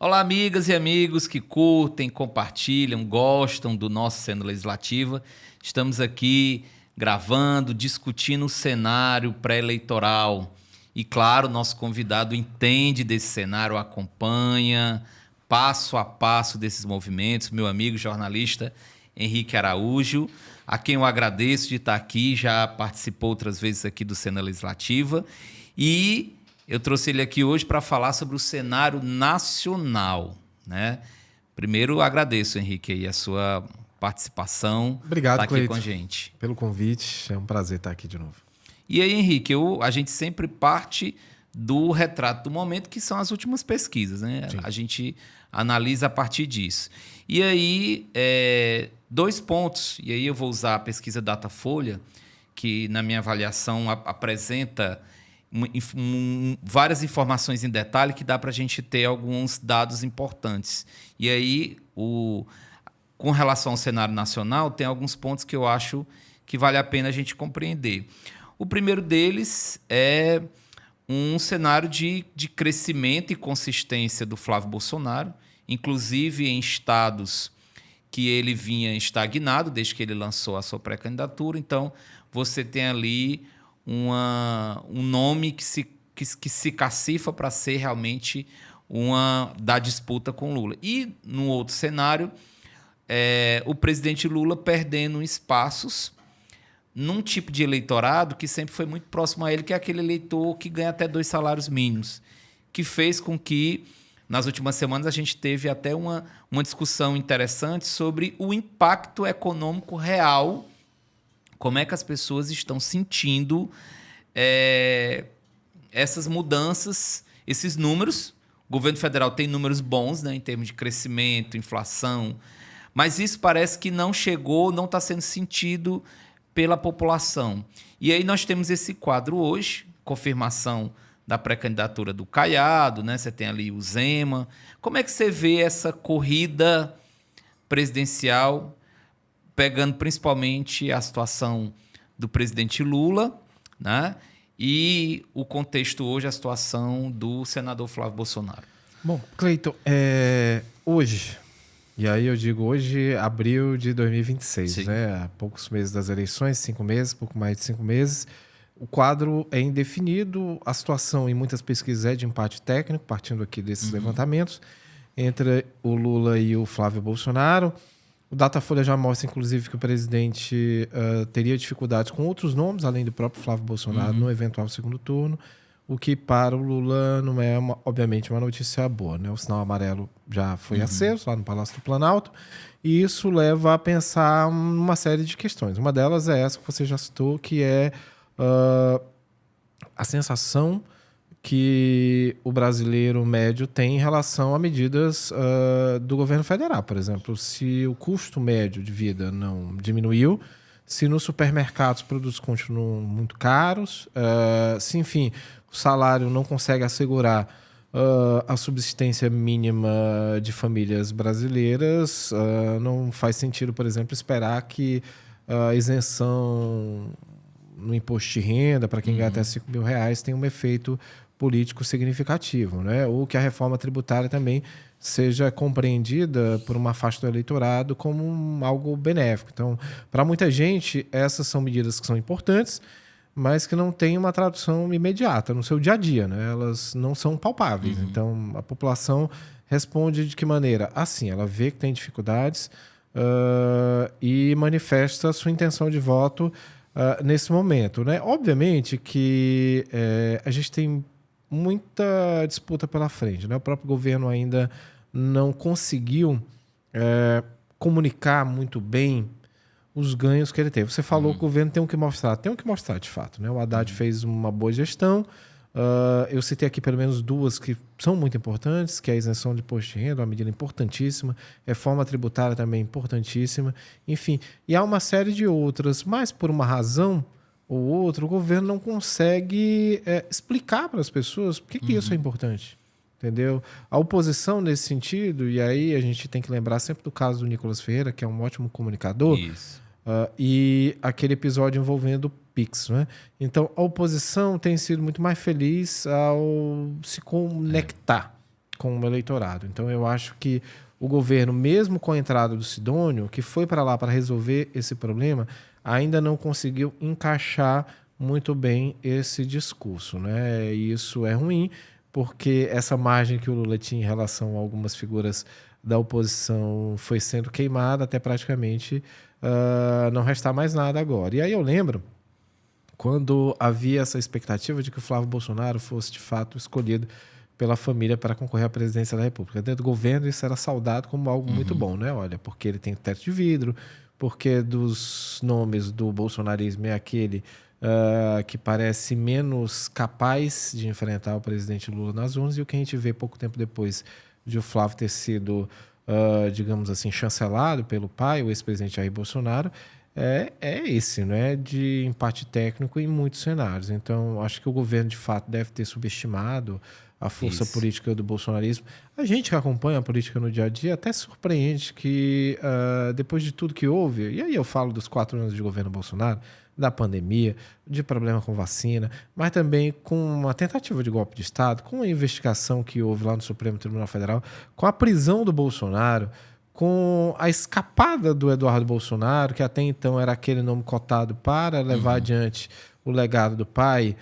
Olá, amigas e amigos que curtem, compartilham, gostam do nosso Cena Legislativa. Estamos aqui gravando, discutindo o cenário pré-eleitoral. E, claro, nosso convidado entende desse cenário, acompanha passo a passo desses movimentos. Meu amigo jornalista Henrique Araújo, a quem eu agradeço de estar aqui, já participou outras vezes aqui do Cena Legislativa. E eu trouxe ele aqui hoje para falar sobre o cenário nacional, né? Primeiro, agradeço, Henrique, aí, a sua participação. Obrigado, tá aqui Cleito, com a gente. pelo convite. É um prazer estar aqui de novo. E aí, Henrique, a gente sempre parte do retrato do momento, que são as últimas pesquisas, né? Sim. A gente analisa a partir disso. E aí, dois pontos, e aí eu vou usar a pesquisa Datafolha, que na minha avaliação apresenta várias informações em detalhe que dá para a gente ter alguns dados importantes. E aí, com relação ao cenário nacional, tem alguns pontos que eu acho que vale a pena a gente compreender. O primeiro deles é um cenário de crescimento e consistência do Flávio Bolsonaro, inclusive em estados que ele vinha estagnado desde que ele lançou a sua pré-candidatura. Então, você tem ali um nome que se cacifa para ser realmente da disputa com Lula. E, no outro cenário, o presidente Lula perdendo espaços num tipo de eleitorado que sempre foi muito próximo a ele, que é aquele eleitor que ganha até 2 salários mínimos, que fez com que, nas últimas semanas, a gente teve até uma discussão interessante sobre o impacto econômico real, como é que as pessoas estão sentindo essas mudanças, esses números. O governo federal tem números bons, né, em termos de crescimento, inflação, mas isso parece que não chegou, não está sendo sentido pela população. E aí nós temos esse quadro hoje, confirmação da pré-candidatura do Caiado, né? Você tem ali o Zema. Como é que você vê essa corrida presidencial, pegando principalmente a situação do presidente Lula, né? E o contexto hoje, a situação do senador Flávio Bolsonaro? Bom, Cleiton, hoje, e aí eu digo hoje, abril de 2026, Sim. né? Há poucos meses das eleições, 5 meses, pouco mais de 5 meses. O quadro é indefinido, a situação em muitas pesquisas é de empate técnico, partindo aqui desses levantamentos, entre o Lula e o Flávio Bolsonaro. O Datafolha já mostra, inclusive, que o presidente teria dificuldades com outros nomes, além do próprio Flávio Bolsonaro, no eventual segundo turno, o que para o Lula não é, obviamente, uma notícia boa, né? O sinal amarelo já foi aceso lá no Palácio do Planalto, e isso leva a pensar uma série de questões. Uma delas é essa que você já citou, que é a sensação que o brasileiro médio tem em relação a medidas do governo federal. Por exemplo, se o custo médio de vida não diminuiu, se nos supermercados os produtos continuam muito caros, se, enfim, o salário não consegue assegurar a subsistência mínima de famílias brasileiras, não faz sentido, por exemplo, esperar que a isenção no imposto de renda para quem ganha até R$5.000 tenha um efeito político significativo, né? Ou que a reforma tributária também seja compreendida por uma faixa do eleitorado como algo benéfico. Então, para muita gente, essas são medidas que são importantes, mas que não têm uma tradução imediata no seu dia a dia, né? Elas não são palpáveis. Então, a população responde de que maneira? Assim, ela vê que tem dificuldades e manifesta a sua intenção de voto nesse momento, né? Obviamente que a gente tem muita disputa pela frente, né? O próprio governo ainda não conseguiu comunicar muito bem os ganhos que ele teve. Você falou que o governo tem que mostrar de fato, né? O Haddad fez uma boa gestão. Eu citei aqui pelo menos 2 que são muito importantes, que é a isenção de imposto de renda, uma medida importantíssima, reforma tributária também importantíssima, enfim. E há uma série de outras, mas por uma razão ou outra, o governo não consegue explicar para as pessoas por que isso é importante. Entendeu? A oposição nesse sentido, e aí a gente tem que lembrar sempre do caso do Nicolas Ferreira, que é um ótimo comunicador, Isso. e aquele episódio envolvendo o Pix, né? Então, a oposição tem sido muito mais feliz ao se conectar com o eleitorado. Então, eu acho que o governo, mesmo com a entrada do Sidônio, que foi para lá para resolver esse problema, ainda não conseguiu encaixar muito bem esse discurso, né? E isso é ruim, porque essa margem que o Lula tinha em relação a algumas figuras da oposição foi sendo queimada até praticamente não restar mais nada agora. E aí eu lembro quando havia essa expectativa de que o Flávio Bolsonaro fosse, de fato, escolhido pela família para concorrer à presidência da República. Dentro do governo, isso era saudado como algo muito bom, né? Olha, porque ele tem teto de vidro, porque dos nomes do bolsonarismo é aquele que parece menos capaz de enfrentar o presidente Lula nas urnas, e o que a gente vê pouco tempo depois de o Flávio ter sido, digamos assim, chancelado pelo pai, o ex-presidente Jair Bolsonaro, é esse, né? De empate técnico em muitos cenários. Então, acho que o governo, de fato, deve ter subestimado a força política do bolsonarismo. A gente que acompanha a política no dia a dia até se surpreende que, depois de tudo que houve, e aí eu falo dos 4 anos de governo Bolsonaro, da pandemia, de problema com vacina, mas também com uma tentativa de golpe de Estado, com a investigação que houve lá no Supremo Tribunal Federal, com a prisão do Bolsonaro, com a escapada do Eduardo Bolsonaro, que até então era aquele nome cotado para levar adiante o legado do pai.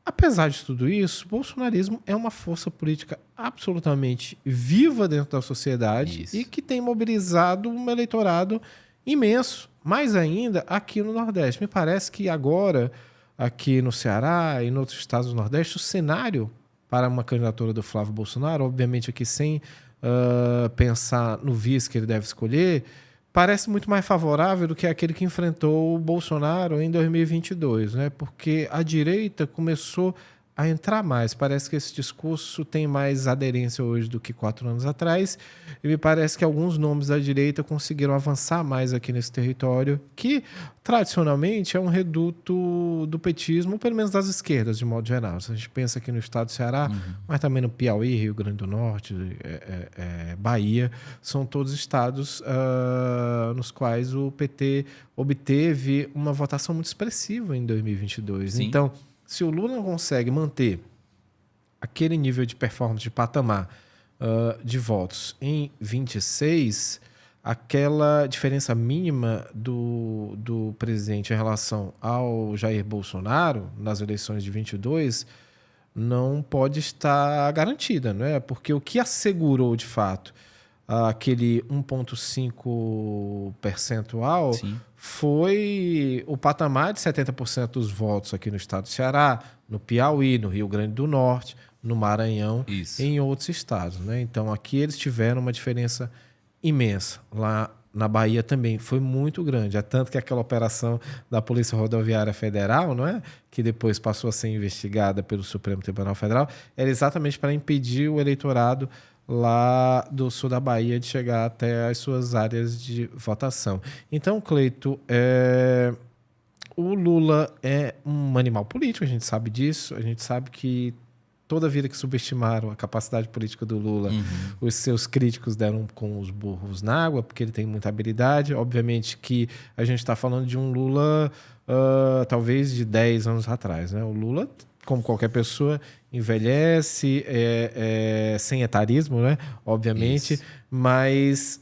Apesar de tudo isso, o bolsonarismo é uma força política absolutamente viva dentro da sociedade e que tem mobilizado um eleitorado imenso, mais ainda aqui no Nordeste. Me parece que agora, aqui no Ceará e em outros estados do Nordeste, o cenário para uma candidatura do Flávio Bolsonaro, obviamente aqui sem pensar no vice que ele deve escolher, parece muito mais favorável do que aquele que enfrentou o Bolsonaro em 2022, né? Porque a direita começou a entrar mais. Parece que esse discurso tem mais aderência hoje do que 4 anos atrás. E me parece que alguns nomes da direita conseguiram avançar mais aqui nesse território, que tradicionalmente é um reduto do petismo, pelo menos das esquerdas, de modo geral. Se a gente pensa aqui no estado do Ceará, mas também no Piauí, Rio Grande do Norte, Bahia, são todos estados nos quais o PT obteve uma votação muito expressiva em 2022. Sim. Então, se o Lula não consegue manter aquele nível de performance, de patamar de votos em 26, aquela diferença mínima do presidente em relação ao Jair Bolsonaro nas eleições de 22 não pode estar garantida, né? Porque o que assegurou, de fato, aquele 1,5 percentual foi o patamar de 70% dos votos aqui no estado do Ceará, no Piauí, no Rio Grande do Norte, no Maranhão e em outros estados, né? Então, aqui eles tiveram uma diferença imensa. Lá na Bahia também foi muito grande. É tanto que aquela operação da Polícia Rodoviária Federal, não é? Que depois passou a ser investigada pelo Supremo Tribunal Federal, era exatamente para impedir o eleitorado lá do sul da Bahia de chegar até as suas áreas de votação. Então, Cleito, o Lula é um animal político, a gente sabe disso, a gente sabe que toda vida que subestimaram a capacidade política do Lula, os seus críticos deram com os burros na água, porque ele tem muita habilidade. Obviamente que a gente está falando de um Lula talvez de 10 anos atrás, né? O Lula, como qualquer pessoa, envelhece, sem etarismo, né? Obviamente, mas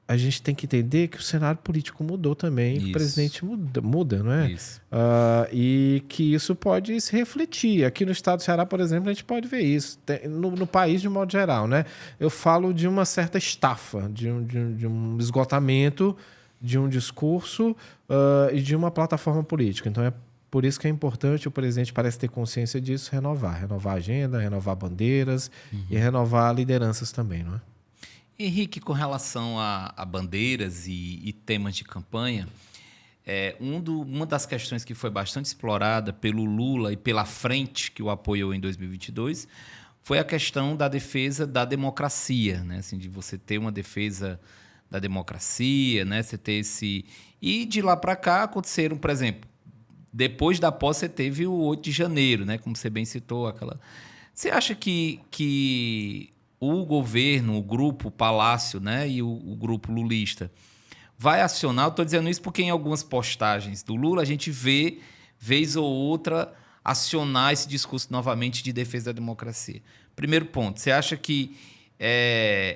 a gente tem que entender que o cenário político mudou também, que o presidente muda, não é? E que isso pode se refletir. Aqui no estado do Ceará, por exemplo, a gente pode ver isso. No país, de modo geral, né? Eu falo de uma certa estafa, de um esgotamento de um discurso e de uma plataforma política. Então, é por isso que é importante, o presidente parece ter consciência disso, renovar a agenda, renovar bandeiras e renovar lideranças também, não é? Henrique, com relação a bandeiras e temas de campanha, uma das questões que foi bastante explorada pelo Lula e pela frente que o apoiou em 2022 foi a questão da defesa da democracia, né? Assim, de você ter uma defesa da democracia, né? Você ter esse... E de lá para cá aconteceram, por exemplo, depois da posse você teve o 8 de janeiro, né? Como você bem citou, aquela... Você acha que o governo, o grupo Palácio, né, e o grupo lulista vai acionar? Eu estou dizendo isso porque em algumas postagens do Lula a gente vê, vez ou outra, acionar esse discurso novamente de defesa da democracia. Primeiro ponto, você acha que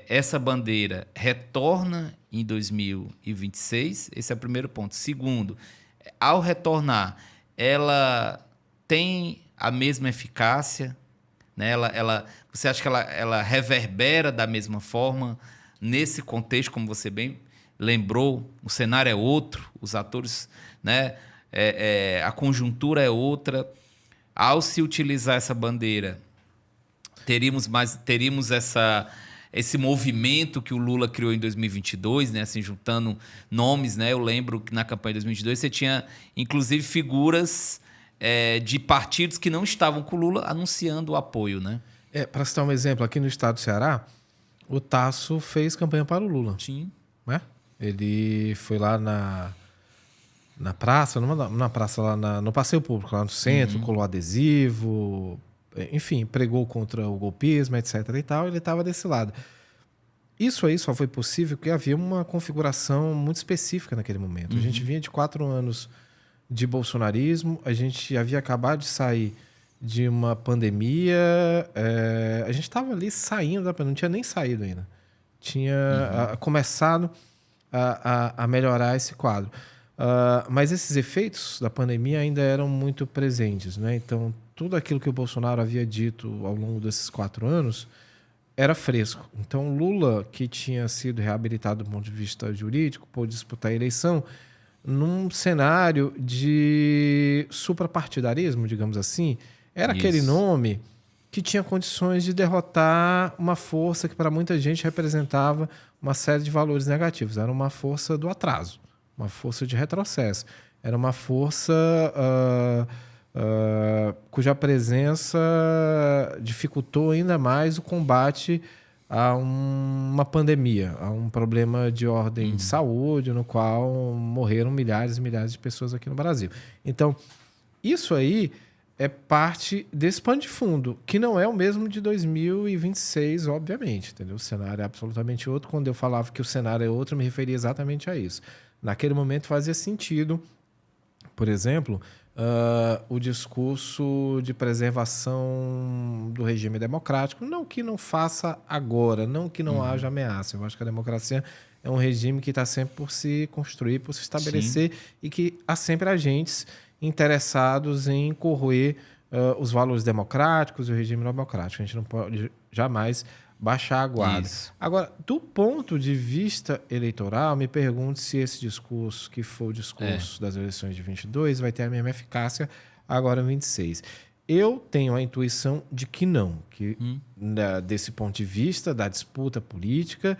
essa bandeira retorna em 2026? Esse é o primeiro ponto. Segundo, ao retornar, ela tem a mesma eficácia? Né? Você acha que ela reverbera da mesma forma nesse contexto, como você bem lembrou? O cenário é outro, os atores, né? A conjuntura é outra. Ao se utilizar essa bandeira, teríamos esse movimento que o Lula criou em 2022, né? Assim, juntando nomes, né? Eu lembro que na campanha de 2022 você tinha, inclusive, figuras de partidos que não estavam com o Lula anunciando o apoio, né? Para citar um exemplo, aqui no estado do Ceará, o Tasso fez campanha para o Lula. Sim. Né? Ele foi lá na praça, numa praça lá no Passeio Público, lá no centro, colou adesivo, enfim, pregou contra o golpismo, etc. e tal, ele estava desse lado. Isso aí só foi possível porque havia uma configuração muito específica naquele momento. A gente vinha de 4 anos de bolsonarismo, a gente havia acabado de sair de uma pandemia, a gente estava ali saindo da pandemia, não tinha nem saído ainda. Tinha começado a melhorar esse quadro. Mas esses efeitos da pandemia ainda eram muito presentes, né? Então, tudo aquilo que o Bolsonaro havia dito ao longo desses 4 anos era fresco. Então, Lula, que tinha sido reabilitado do ponto de vista jurídico, pôde disputar a eleição num cenário de suprapartidarismo, digamos assim. Era aquele nome que tinha condições de derrotar uma força que para muita gente representava uma série de valores negativos. Era uma força do atraso, uma força de retrocesso. Era uma força cuja presença dificultou ainda mais o combate a uma pandemia, a um problema de ordem de saúde, no qual morreram milhares e milhares de pessoas aqui no Brasil. Então, isso aí é parte desse pano de fundo, que não é o mesmo de 2026, obviamente. Entendeu? O cenário é absolutamente outro. Quando eu falava que o cenário é outro, eu me referia exatamente a isso. Naquele momento fazia sentido, por exemplo, o discurso de preservação do regime democrático. Não que não faça agora, não que não haja ameaça. Eu acho que a democracia é um regime que está sempre por se construir, por se estabelecer. Sim. E que há sempre agentes interessados em corroer os valores democráticos e o regime democrático. A gente não pode jamais baixar a guarda. Isso. Agora, do ponto de vista eleitoral, me pergunto se esse discurso, que foi o discurso das eleições de 22, vai ter a mesma eficácia agora em 26. Eu tenho a intuição de que não, que desse ponto de vista da disputa política,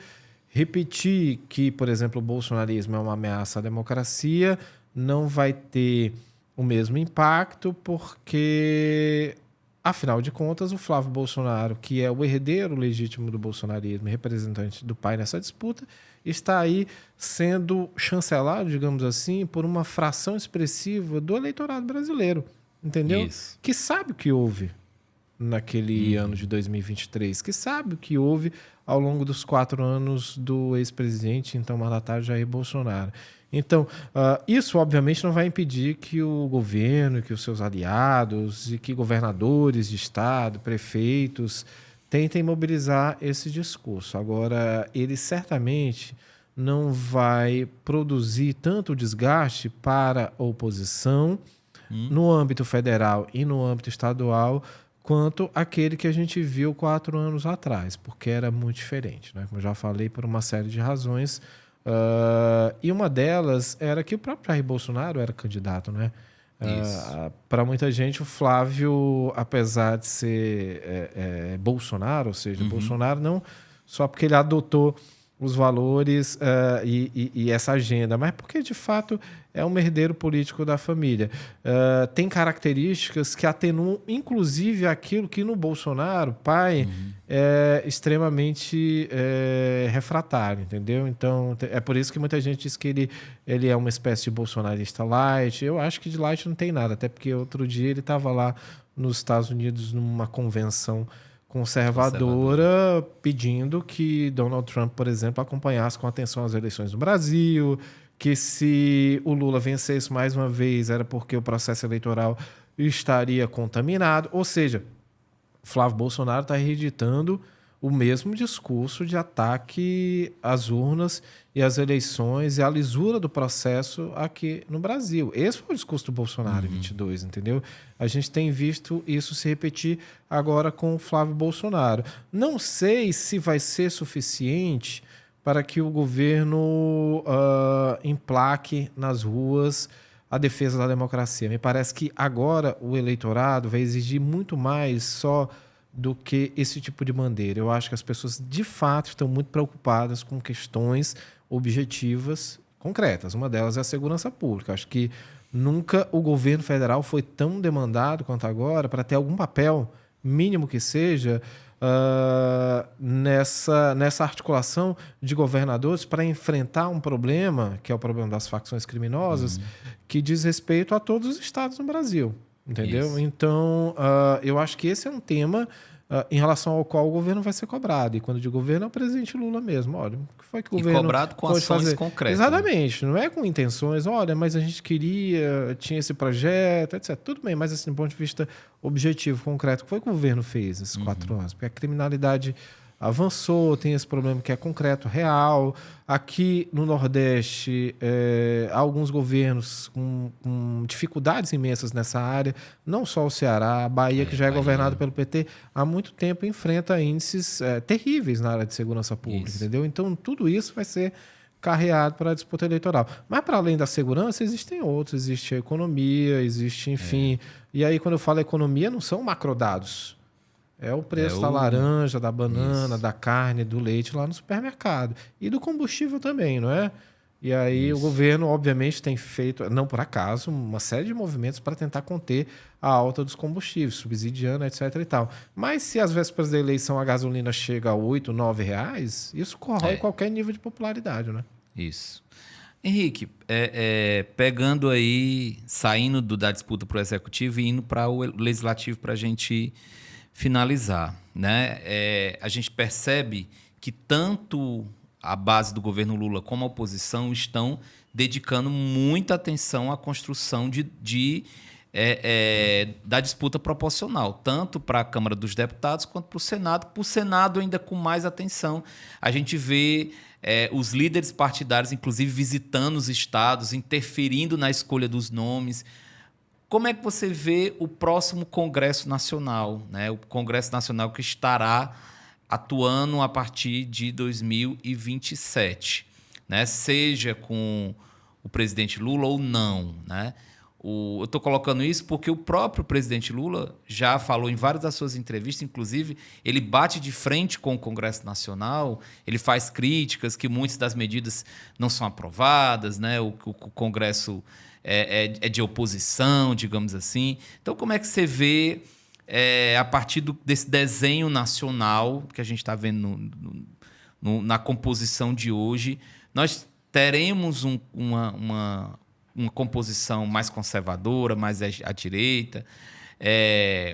repetir que, por exemplo, o bolsonarismo é uma ameaça à democracia não vai ter o mesmo impacto, porque, afinal de contas, o Flávio Bolsonaro, que é o herdeiro legítimo do bolsonarismo, representante do pai nessa disputa, está aí sendo chancelado, digamos assim, por uma fração expressiva do eleitorado brasileiro, entendeu? Isso. Que sabe o que houve naquele ano de 2023, que sabe o que houve ao longo dos 4 anos do ex-presidente, então mandatário Jair Bolsonaro. Então, isso obviamente não vai impedir que o governo, que os seus aliados e que governadores de estado, prefeitos, tentem mobilizar esse discurso. Agora, ele certamente não vai produzir tanto desgaste para a oposição no âmbito federal e no âmbito estadual quanto aquele que a gente viu 4 anos atrás, porque era muito diferente, né? Como eu já falei, por uma série de razões. E uma delas era que o próprio Jair Bolsonaro era candidato, né? Para muita gente, o Flávio, apesar de ser Bolsonaro, ou seja, Bolsonaro não só porque ele adotou os valores e essa agenda, mas porque, de fato, é um herdeiro político da família. Tem características que atenuam, inclusive, aquilo que no Bolsonaro, pai, é extremamente refratário, entendeu? Então, é por isso que muita gente diz que ele é uma espécie de bolsonarista light. Eu acho que de light não tem nada, até porque outro dia ele estava lá nos Estados Unidos numa convenção conservadora, pedindo que Donald Trump, por exemplo, acompanhasse com atenção as eleições no Brasil, que se o Lula vencesse mais uma vez era porque o processo eleitoral estaria contaminado. Ou seja, Flávio Bolsonaro está reeditando o mesmo discurso de ataque às urnas e às eleições e à lisura do processo aqui no Brasil. Esse foi o discurso do Bolsonaro em 22, entendeu? A gente tem visto isso se repetir agora com o Flávio Bolsonaro. Não sei se vai ser suficiente para que o governo emplaque nas ruas a defesa da democracia. Me parece que agora o eleitorado vai exigir muito mais só do que esse tipo de bandeira. Eu acho que as pessoas, de fato, estão muito preocupadas com questões objetivas concretas. Uma delas é a segurança pública. Acho que nunca o governo federal foi tão demandado quanto agora para ter algum papel, mínimo que seja, nessa articulação de governadores para enfrentar um problema, que é o problema das facções criminosas, que diz respeito a todos os estados no Brasil. Entendeu? Isso. Então, eu acho que esse é um tema em relação ao qual o governo vai ser cobrado. E quando de governo é o presidente Lula mesmo. Olha, o que foi que o governo cobrado com ações fazer? Concretas. Exatamente. Não é com intenções, olha, mas a gente queria, tinha esse projeto, etc. Tudo bem, mas assim, do ponto de vista objetivo, concreto, o que foi que o governo fez esses 4 anos? Porque a criminalidade avançou, tem esse problema que é concreto, real. Aqui no Nordeste, há alguns governos com dificuldades imensas nessa área, não só o Ceará, a Bahia, que já é governado pelo PT, há muito tempo enfrenta índices terríveis na área de segurança pública, entendeu? Então, tudo isso vai ser carreado para a disputa eleitoral. Mas, para além da segurança, existem outros. Existe a economia, existe, enfim... E aí, quando eu falo economia, não são macrodados. É o preço da laranja, da banana, da carne, do leite lá no supermercado. E do combustível também, não é? E aí o governo, obviamente, tem feito, não por acaso, uma série de movimentos para tentar conter a alta dos combustíveis, subsidiando, etc. e tal. Mas se às vésperas da eleição a gasolina chega a R$8, R$9, isso corrói qualquer nível de popularidade, né? Isso. Henrique, pegando aí, saindo da disputa para o executivo e indo para o legislativo para a gente finalizar, né? A gente percebe que tanto a base do governo Lula como a oposição estão dedicando muita atenção à construção da disputa proporcional, tanto para a Câmara dos Deputados quanto para o Senado. Para o Senado, ainda com mais atenção. A gente vê os líderes partidários, inclusive, visitando os estados, interferindo na escolha dos nomes. Como é que você vê o próximo Congresso Nacional, né? O Congresso Nacional que estará atuando a partir de 2027, né? Seja com o presidente Lula ou não, né? Eu estou colocando isso porque o próprio presidente Lula já falou em várias das suas entrevistas, inclusive, ele bate de frente com o Congresso Nacional, ele faz críticas que muitas das medidas não são aprovadas, né? O Congresso é de oposição, digamos assim. Então, como é que você vê, a partir desse desenho nacional que a gente está vendo na composição de hoje, nós teremos uma composição mais conservadora, mais à direita,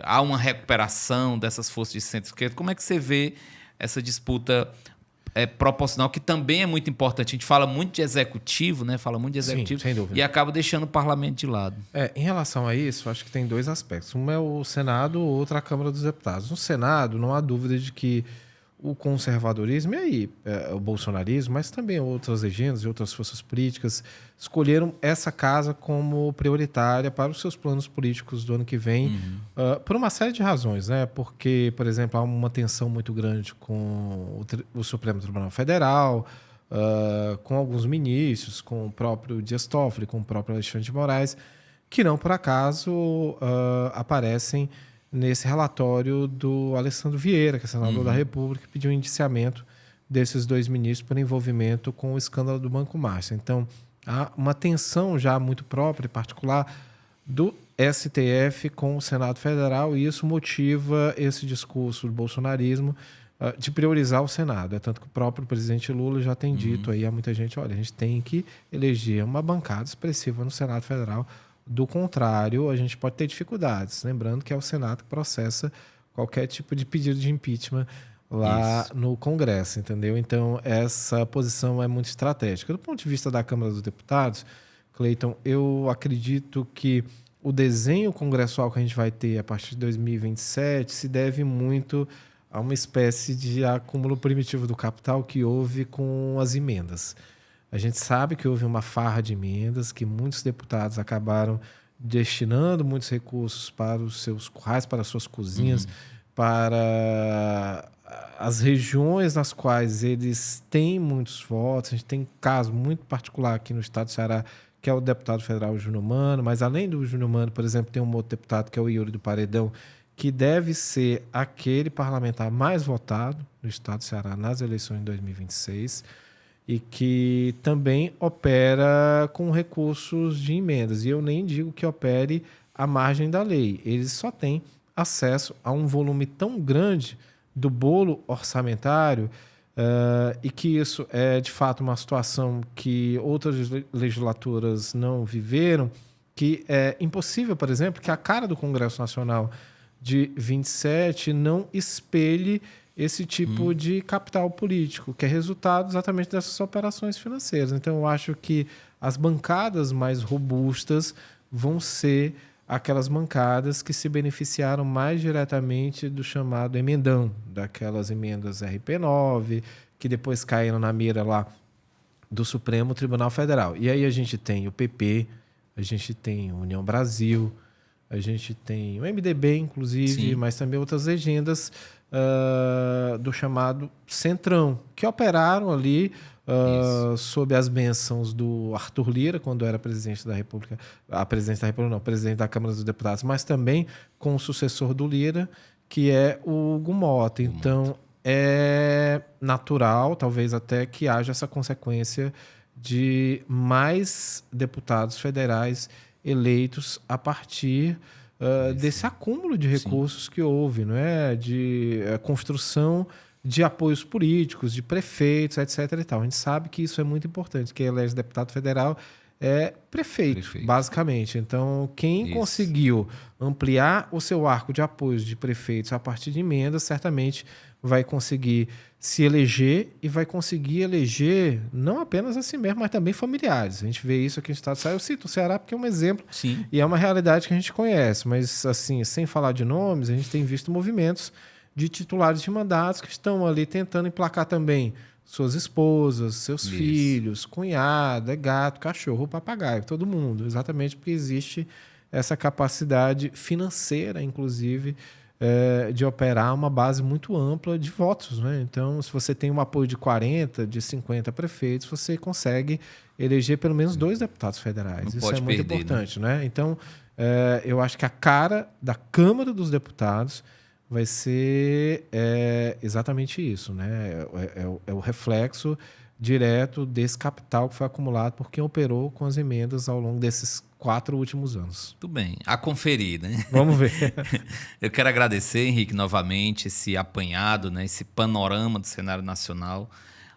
há uma recuperação dessas forças de centro-esquerda. Como é que você vê essa disputa proporcional, que também é muito importante? A gente fala muito de executivo, né? Fala muito de executivo. Sim, sem dúvida. E acaba deixando o parlamento de lado. Em relação a isso, acho que tem 2 aspectos. Um é o Senado, outro a Câmara dos Deputados. No Senado, não há dúvida de que o conservadorismo, e aí o bolsonarismo, mas também outras legendas e outras forças políticas escolheram essa casa como prioritária para os seus planos políticos do ano que vem, por uma série de razões, né? Porque, por exemplo, há uma tensão muito grande com o Supremo Tribunal Federal, com alguns ministros, com o próprio Dias Toffoli, com o próprio Alexandre de Moraes, que não por acaso aparecem nesse relatório do Alessandro Vieira, que é senador da República, que pediu o indiciamento desses 2 ministros por envolvimento com o escândalo do Banco Márcia. Então, há uma tensão já muito própria e particular do STF com o Senado Federal, e isso motiva esse discurso do bolsonarismo de priorizar o Senado. É tanto que o próprio presidente Lula já tem dito aí a muita gente, olha, a gente tem que eleger uma bancada expressiva no Senado Federal. Do contrário, a gente pode ter dificuldades. Lembrando que é o Senado que processa qualquer tipo de pedido de impeachment lá no Congresso, entendeu? Então, essa posição é muito estratégica. Do ponto de vista da Câmara dos Deputados, Cleiton, eu acredito que o desenho congressual que a gente vai ter a partir de 2027 se deve muito a uma espécie de acúmulo primitivo do capital que houve com as emendas. A gente sabe que houve uma farra de emendas, que muitos deputados acabaram destinando muitos recursos para os seus currais, para as suas cozinhas, para as regiões nas quais eles têm muitos votos. A gente tem um caso muito particular aqui no estado do Ceará, que é o deputado federal Júnior Mano, mas além do Júnior Mano, por exemplo, tem um outro deputado que é o Yuri do Paredão, que deve ser aquele parlamentar mais votado no estado do Ceará nas eleições de 2026 e que também opera com recursos de emendas. E eu nem digo que opere à margem da lei. Eles só têm acesso a um volume tão grande do bolo orçamentário e que isso é, de fato, uma situação que outras legislaturas não viveram, que é impossível, por exemplo, que a cara do Congresso Nacional de 27 não espelhe esse tipo de capital político, que é resultado exatamente dessas operações financeiras. Então, eu acho que as bancadas mais robustas vão ser aquelas bancadas que se beneficiaram mais diretamente do chamado emendão, daquelas emendas RP9, que depois caíram na mira lá do Supremo Tribunal Federal. E aí a gente tem o PP, a gente tem a União Brasil, a gente tem o MDB, inclusive, sim, mas também outras legendas do chamado Centrão, que operaram ali sob as bênçãos do Arthur Lira, quando era presidente da República, presidente da Câmara dos Deputados, mas também com o sucessor do Lira, que é o Hugo Mota. Então, é natural, talvez até, que haja essa consequência de mais deputados federais eleitos a partir desse acúmulo de recursos, sim, que houve, não é? De construção de apoios políticos, de prefeitos, etc. E tal. A gente sabe que isso é muito importante. Quem elege deputado federal é prefeito, basicamente. Então, quem conseguiu ampliar o seu arco de apoios de prefeitos a partir de emendas, certamente vai conseguir se eleger e vai conseguir eleger não apenas a si mesmo, mas também familiares. A gente vê isso aqui no estado do Ceará. Eu cito o Ceará porque é um exemplo, sim, e é uma realidade que a gente conhece. Mas, assim, sem falar de nomes, a gente tem visto movimentos de titulares de mandatos que estão ali tentando emplacar também suas esposas, seus filhos, cunhada, gato, cachorro, papagaio, todo mundo. Exatamente porque existe essa capacidade financeira, inclusive, de operar uma base muito ampla de votos, né? Então, se você tem um apoio de 40, de 50 prefeitos, você consegue eleger pelo menos 2 deputados federais. Não isso é muito importante, né? Então, eu acho que a cara da Câmara dos Deputados vai ser exatamente isso, né? É o reflexo direto desse capital que foi acumulado por quem operou com as emendas ao longo desses 4 últimos anos. Tudo bem, a conferir, né? Vamos ver. Eu quero agradecer, Henrique, novamente, esse apanhado, né? Esse panorama do cenário nacional,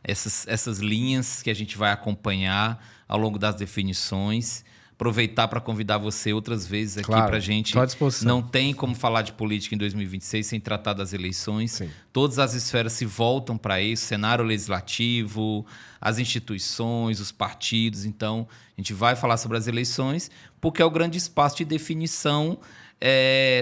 essas linhas que a gente vai acompanhar ao longo das definições. Aproveitar para convidar você outras vezes aqui, claro, para a gente. Estou à disposição. Não tem como falar de política em 2026 sem tratar das eleições. Sim. Todas as esferas se voltam para isso, cenário legislativo, as instituições, os partidos. Então, a gente vai falar sobre as eleições, porque é o grande espaço de definição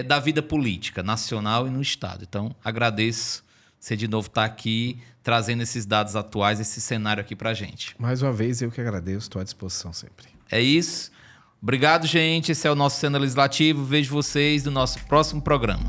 da vida política, nacional e no Estado. Então, agradeço você de novo estar aqui, trazendo esses dados atuais, esse cenário aqui para a gente. Mais uma vez, eu que agradeço, estou à disposição sempre. É isso. Obrigado, gente. Esse é o nosso Cena Legislativo. Vejo vocês no nosso próximo programa.